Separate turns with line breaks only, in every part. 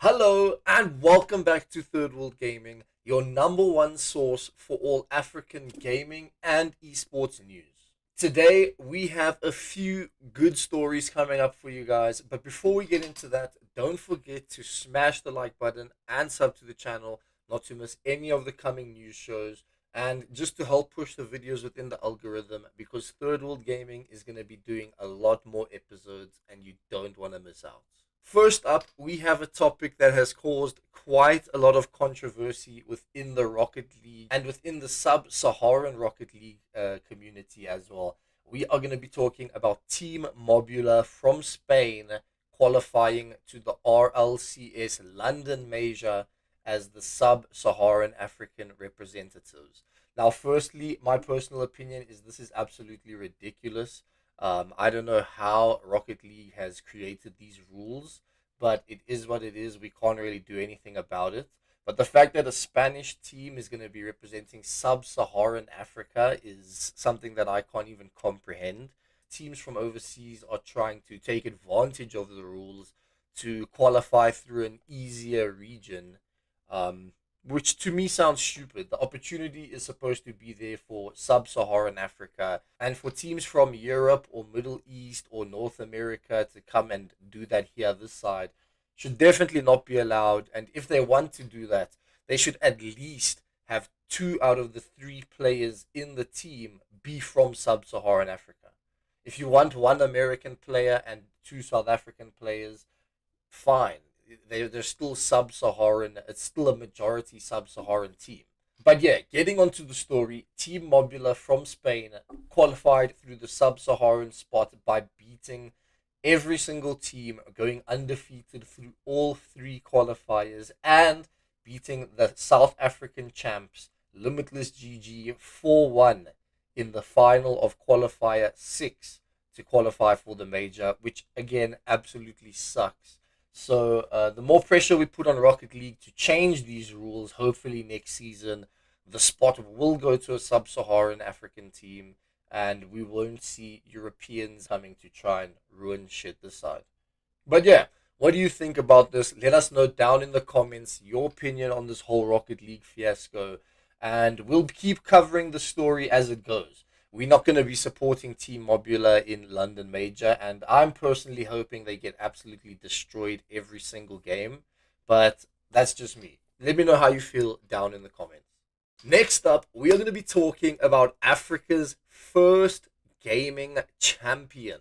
Hello and welcome back to Third World Gaming, your number one source for all African gaming and esports news. Today we have a few good stories coming up for you guys, but before we get into that, don't forget to smash the like button and sub to the channel not to miss any of the coming news shows and just to help push the videos within the algorithm because Third World Gaming is going to be doing a lot more episodes and you don't want to miss out. First up, we have a topic that has caused quite a lot of controversy within the Rocket League and within the sub-Saharan Rocket League community as well. We are going to be talking about Team Mobula from Spain qualifying to the RLCS London Major as the sub-Saharan African representatives. Now, firstly, my personal opinion is this is absolutely ridiculous. I don't know how Rocket League has created these rules, but it is what it is. We can't really do anything about it. But the fact that a Spanish team is going to be representing sub-Saharan Africa is something that I can't even comprehend. Teams from overseas are trying to take advantage of the rules to qualify through an easier region, um, which to me sounds stupid. The opportunity is supposed to be there for sub-Saharan Africa and for teams from Europe or Middle East or North America to come and do that here this side should definitely not be allowed. And if they want to do that, they should at least have two out of the three players in the team be from sub-Saharan Africa. If you want one American player and two South African players, fine. They're still sub-Saharan. It's still a majority sub-Saharan team. But yeah, getting onto the story, Team Mobula from Spain qualified through the sub-Saharan spot by beating every single team, going undefeated through all three qualifiers, and beating the South African champs, Limitless GG, 4-1 in the final of qualifier 6 to qualify for the major, which again absolutely sucks. So the more pressure we put on Rocket League to change these rules, hopefully next season the spot will go to a sub-Saharan African team, and we won't see Europeans coming to try and ruin shit this side. But yeah, what do you think about this? Let us know down in the comments your opinion on this whole Rocket League fiasco, and we'll keep covering the story as it goes. We're not going to be supporting Team Mobula in London Major, and I'm personally hoping they get absolutely destroyed every single game, but that's just me. Let me know how you feel down in the comments. Next up, we are going to be talking about Africa's first gaming champion.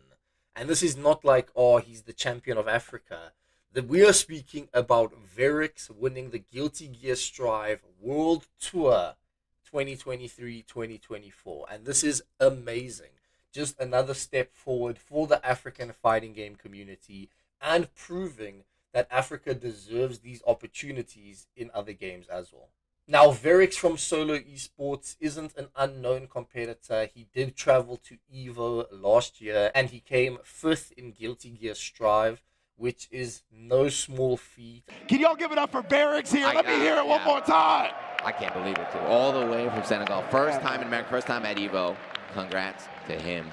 And this is not like, oh, he's the champion of Africa. That we are speaking about Verix winning the Guilty Gear Strive World Tour 2023-2024. And this is amazing. Just another step forward for the African fighting game community and proving that Africa deserves these opportunities in other games as well. Now, Verix from Solo Esports isn't an unknown competitor. He did travel to EVO last year and he came fifth in Guilty Gear Strive, which is no small feat.
Can y'all give it up for Verix here? Let me hear it one more time.
I can't believe it, too. All the way from Senegal. First time in America, first time at EVO. Congrats to him.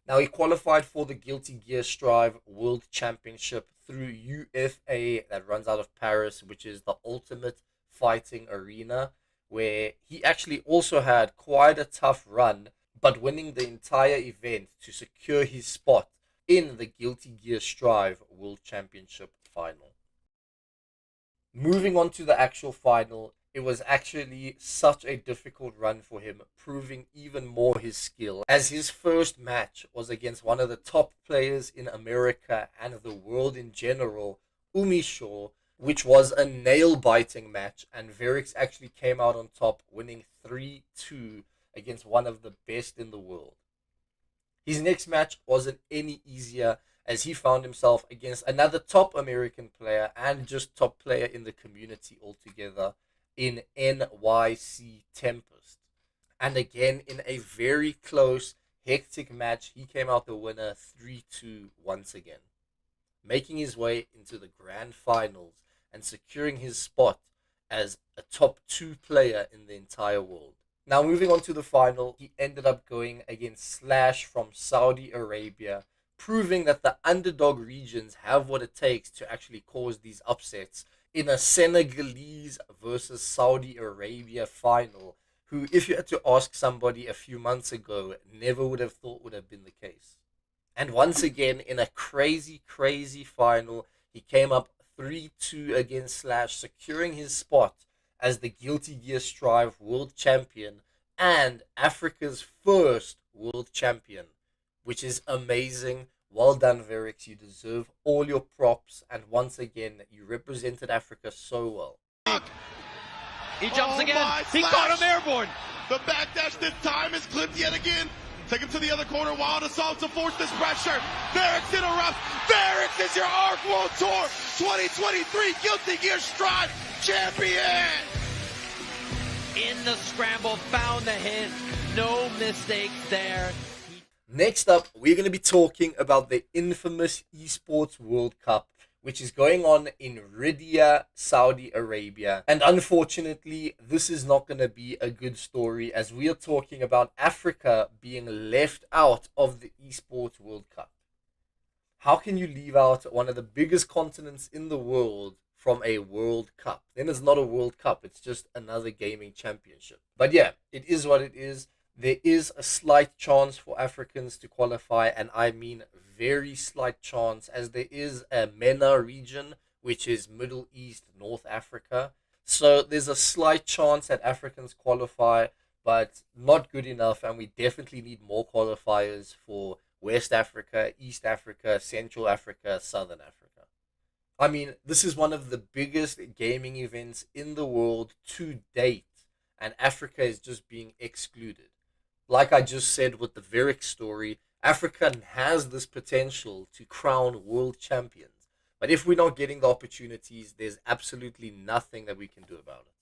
Now, he qualified for the Guilty Gear Strive World Championship through UFA that runs out of Paris, which is the ultimate fighting arena, where he actually also had quite a tough run, but winning the entire event to secure his spot in the Guilty Gear Strive World Championship final. Moving on to the actual final, it was actually such a difficult run for him, proving even more his skill, as his first match was against one of the top players in America and the world in general, Umisho, which was a nail-biting match, and Verix actually came out on top, winning 3-2 against one of the best in the world. His next match wasn't any easier, as he found himself against another top American player and just top player in the community altogether in NYC Tempest. And again, in a very close, hectic match, he came out the winner 3-2 once again, making his way into the grand finals and securing his spot as a top 2 player in the entire world. Now, moving on to the final, he ended up going against Slash from Saudi Arabia, proving that the underdog regions have what it takes to actually cause these upsets in a Senegalese versus Saudi Arabia final, who, if you had to ask somebody a few months ago, never would have thought would have been the case. And once again, in a crazy, crazy final, he came up 3-2 against Slash, securing his spot as the Guilty Gear Strive World Champion and Africa's first World Champion, which is amazing. Well done, Verix. You deserve all your props. And once again, you represented Africa so well.
He jumps again. He got him airborne.
The backdash this time is clipped yet again. Take him to the other corner. Wild assault to force this pressure. Verix interrupts. Verix is your ARC World Tour 2023 Guilty Gear Strive champion.
In the scramble, found the hit. No mistakes there.
Next up, we're going to be talking about the infamous Esports World Cup, which is going on in Riyadh, Saudi Arabia. And unfortunately, this is not going to be a good story, as we are talking about Africa being left out of the Esports World Cup. How can you leave out one of the biggest continents in the world from a World Cup? Then it's not a World Cup, it's just another gaming championship. But yeah, it is what it is. There is a slight chance for Africans to qualify, and I mean very slight chance, as there is a MENA region, which is Middle East, North Africa. So there's a slight chance that Africans qualify, but not good enough, and we definitely need more qualifiers for West Africa, East Africa, Central Africa, Southern Africa. I mean, this is one of the biggest gaming events in the world to date, and Africa is just being excluded. Like I just said with the Verix story, Africa has this potential to crown world champions. But if we're not getting the opportunities, there's absolutely nothing that we can do about it.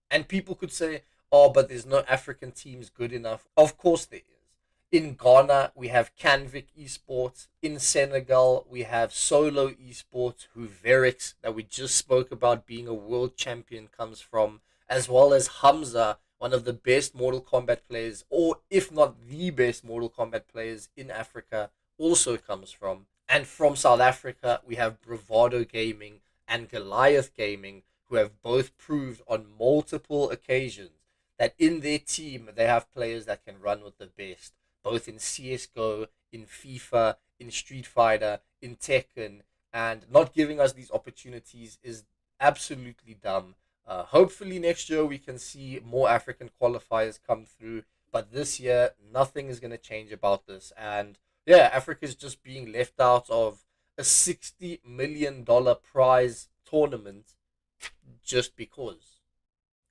And people could say, oh, but there's no African teams good enough. Of course there is. In Ghana, we have Canvic Esports. In Senegal, we have Solo Esports, who Verix, that we just spoke about being a world champion, comes from, as well as Hamza, one of the best Mortal Kombat players, or if not the best Mortal Kombat players in Africa, also comes from. And from South Africa, we have Bravado Gaming and Goliath Gaming, who have both proved on multiple occasions that in their team, they have players that can run with the best, both in CSGO, in FIFA, in Street Fighter, in Tekken, and not giving us these opportunities is absolutely dumb. Hopefully next year we can see more African qualifiers come through, but this year nothing is going to change about this. And yeah, Africa is just being left out of a $60 million prize tournament just because.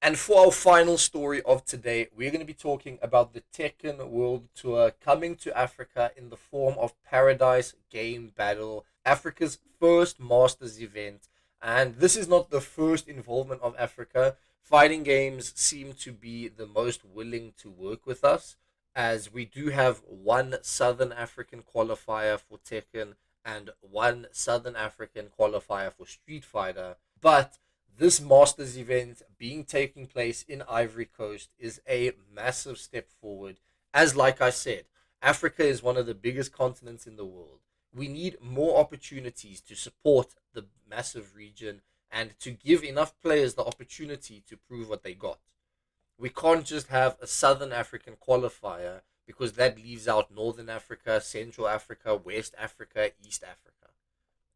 And for our final story of today, we're going to be talking about the Tekken World Tour coming to Africa in the form of Paradise Game Battle, Africa's first Masters event. And this is not the first involvement of Africa. Fighting games seem to be the most willing to work with us, as we do have one Southern African qualifier for Tekken and one Southern African qualifier for Street Fighter. But this Masters event being taking place in Ivory Coast is a massive step forward, as like I said, Africa is one of the biggest continents in the world. We need more opportunities to support the massive region and to give enough players the opportunity to prove what they got. We can't just have a Southern African qualifier, because that leaves out Northern Africa, Central Africa, West Africa, East Africa.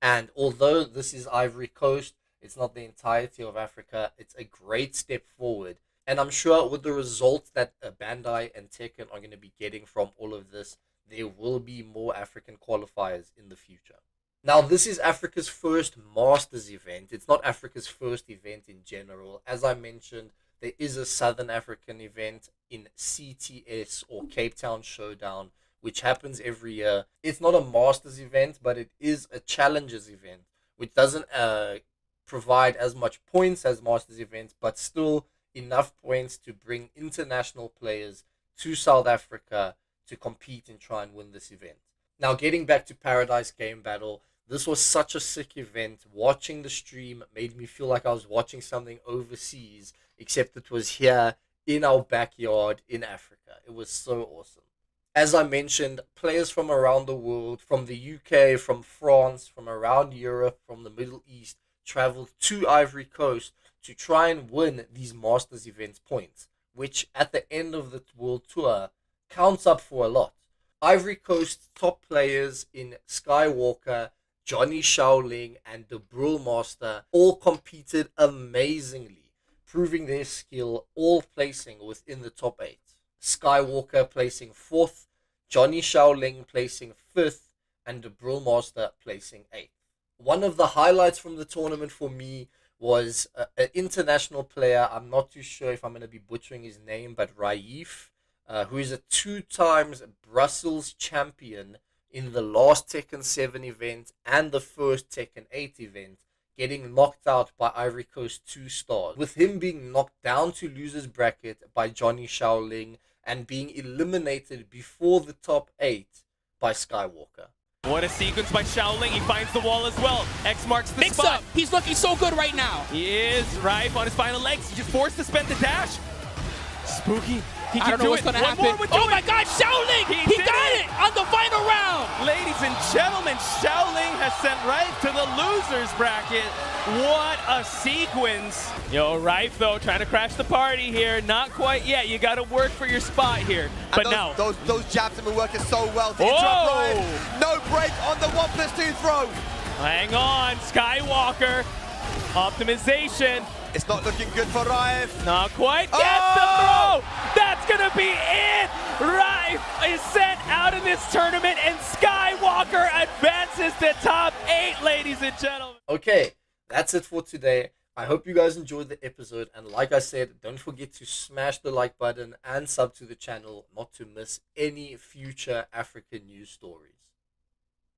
And although this is Ivory Coast, it's not the entirety of Africa. It's a great step forward. And I'm sure with the results that Bandai and Tekken are going to be getting from all of this, there will be more African qualifiers in the future. Now, this is Africa's first Masters event. It's not Africa's first event in general. As I mentioned, there is a Southern African event in CTS, or Cape Town Showdown, which happens every year. It's not a Masters event, but it is a Challengers event, which doesn't provide as much points as Masters events, but still enough points to bring international players to South Africa to compete and try and win this event. Now, getting back to Paradise Game Battle, this was such a sick event. Watching the stream made me feel like I was watching something overseas, except it was here in our backyard in Africa. It was so awesome. As I mentioned, players from around the world, from the UK, from France, from around Europe, from the Middle East, traveled to Ivory Coast to try and win these Masters events points, which at the end of the World Tour counts up for a lot. Ivory Coast top players in Skywalker, Johnny Shaoling, and the Brewmaster all competed amazingly, proving their skill, all placing within the top 8. Skywalker placing 4th, Johnny Shaoling placing 5th, and the Brewmaster placing 8th. One of the highlights from the tournament for me was an international player. I'm not too sure if I'm going to be butchering his name, but Raif, who is a 2-time Brussels champion in the last Tekken 7 event and the first Tekken 8 event, getting knocked out by Ivory Coast 2 stars, with him being knocked down to losers bracket by Johnny Shaoling and being eliminated before the top 8 by Skywalker.
What a sequence by Shaoling. He finds the wall as well. X marks the spot.
Up. He's looking so good right now.
He is Rife on his final legs. He's just forced to spend the dash. Spooky. He
I don't know what's going to happen. Oh my God, Shaoling! He got it on the final round!
Ladies and gentlemen, Shaoling has sent Rife to the losers bracket. What a sequence. Yo, Rife though, trying to crash the party here. Not quite yet. You got to work for your spot here. But now.
Those jabs have been working so well to interrupt Rife. No break on the 1+2 throw.
Hang on, Skywalker. Optimization.
It's not looking good for Rife.
Not quite. Gets the throw. That's going to be it. Rife is sent out of this tournament and Skywalker advances to top 8, ladies and gentlemen.
Okay, that's it for today. I hope you guys enjoyed the episode, and like I said, don't forget to smash the like button and sub to the channel not to miss any future African news stories.